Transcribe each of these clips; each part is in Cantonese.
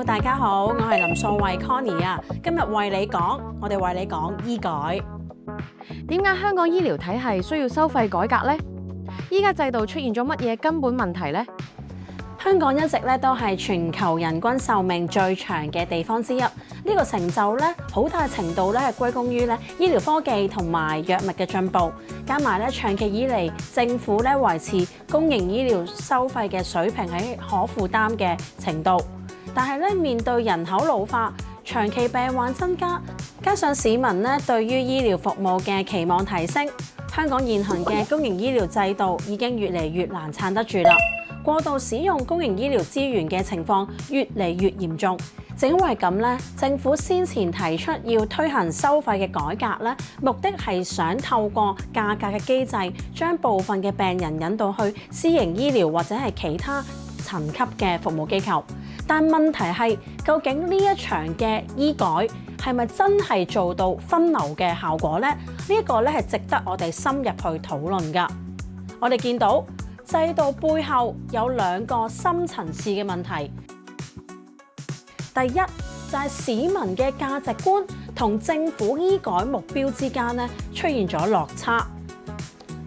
Hello， 大家好，我係林素慧 Connie 啊。今日為你講，我哋為你講醫改。點解香港醫療體系需要收費改革呢？依家制度出現咗乜嘢根本問題呢？香港一直都係全球人均壽命最長嘅地方之一。呢個成就好大程度係歸功於醫療科技同埋藥物嘅進步，加埋長期以嚟政府維持公營醫療收費嘅水平喺可負擔嘅程度。但係面對人口老化、長期病患增加，加上市民對於醫療服務嘅期望提升，香港現行嘅公營醫療制度已經越嚟越難撐得住啦。過度使用公營醫療資源嘅情況越嚟越嚴重，正因為咁政府先前提出要推行收費嘅改革目的係想透過價格嘅機制，將部分嘅病人引導去私營醫療或者係其他層級嘅服務機構。但問題係，究竟呢一場嘅醫改係咪真係做到分流嘅效果呢？呢一個係值得我哋深入去討論㗎。我哋見到制度背後有兩個深層次嘅問題。第一就係市民嘅價值觀同政府醫改目標之間出現咗落差。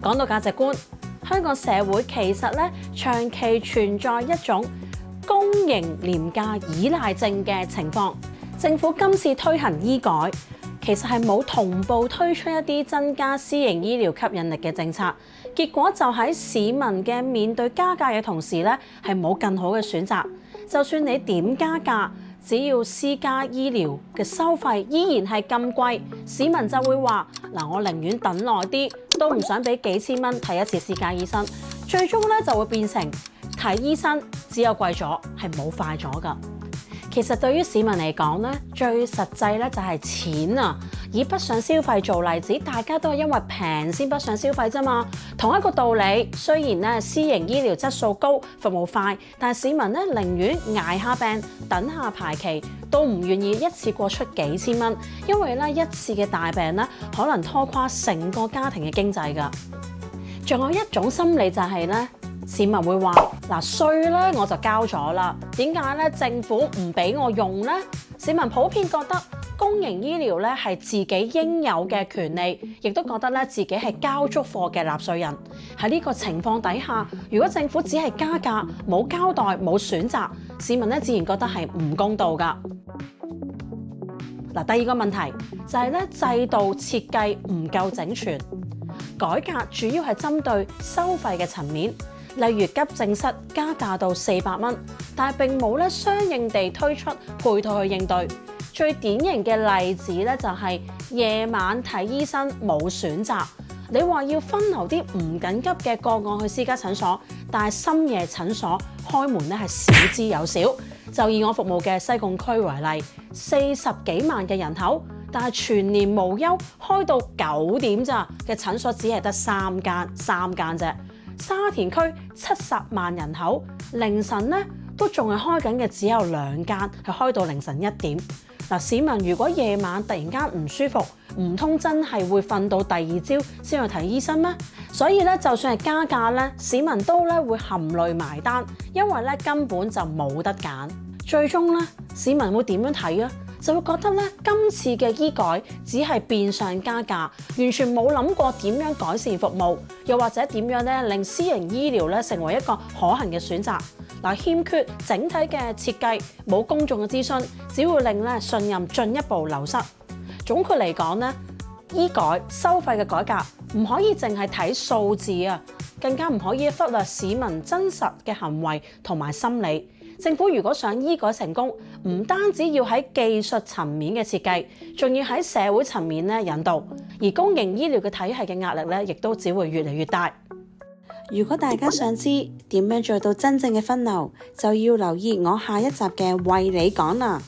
講到價值觀，香港社會其實長期存在一種公營廉價依賴症嘅情況。政府今次推行醫改，其實係冇同步推出一啲增加私營醫療吸引力嘅政策，結果就喺市民嘅面對加價嘅同時係冇更好嘅選擇。就算你點加價，只要私家醫療嘅收費依然係咁貴，市民就會話嗱，我寧願等耐啲，都唔想俾幾千蚊睇一次私家醫生。最終就會變成睇醫生只有貴咗，係冇快咗㗎。其實對於市民嚟講最實際就係錢啊！以北上消費做例子，大家都係因為平先北上消費啫嘛。同一個道理，雖然私營醫療質素高、服務快，但係市民寧願捱下病、等下排期，都唔願意一次過出幾千蚊，因為一次嘅大病可能拖垮成個家庭嘅經濟㗎。仲有一種心理就係市民會話嗱，稅我就交咗啦，點解政府唔俾我用呢？市民普遍覺得公營醫療係自己應有嘅權利，亦都覺得自己係交足貨嘅納稅人。喺呢個情況底下，如果政府只係加價，冇交代、冇選擇，市民自然覺得係唔公道㗎。第二個問題就係制度設計唔夠整全，改革主要係針對收費嘅層面。例如急症室加價到400蚊，但係並冇相應地推出配套去應對。最典型嘅例子就係夜晚睇醫生冇選擇。你話要分流啲唔緊急嘅個案去私家診所，但係深夜診所開門係少之又少。就以我服務嘅西貢區為例，40幾萬嘅人口，但係全年無休開到9點咋嘅診所只係得3間啫。沙田區70萬人口，凌晨都仲係開緊嘅，只有2間，係開到凌晨1點。市民如果夜晚突然間唔舒服，唔通真係會瞓到第二朝先去睇醫生咩？所以就算係加價市民都會含淚埋單，因為根本就冇得揀。最終市民會點樣睇啊？就會覺得今次嘅醫改只係變相加價，完全冇諗過點樣改善服務，又或者點樣令私營醫療成為一個可行嘅選擇。欠缺整體嘅設計，冇公眾嘅諮詢，只會令信任進一步流失。總括嚟講醫改收費嘅改革唔可以淨係睇數字啊，更加唔可以忽略市民真實嘅行為同埋心理。政府如果想醫改成功，唔單止要喺技術層面嘅設計，仲要喺社會層面引導，而公營醫療嘅體系嘅壓力亦都只會越嚟越大。如果大家想知點樣做到真正嘅分流，就要留意我下一集嘅為你講啦。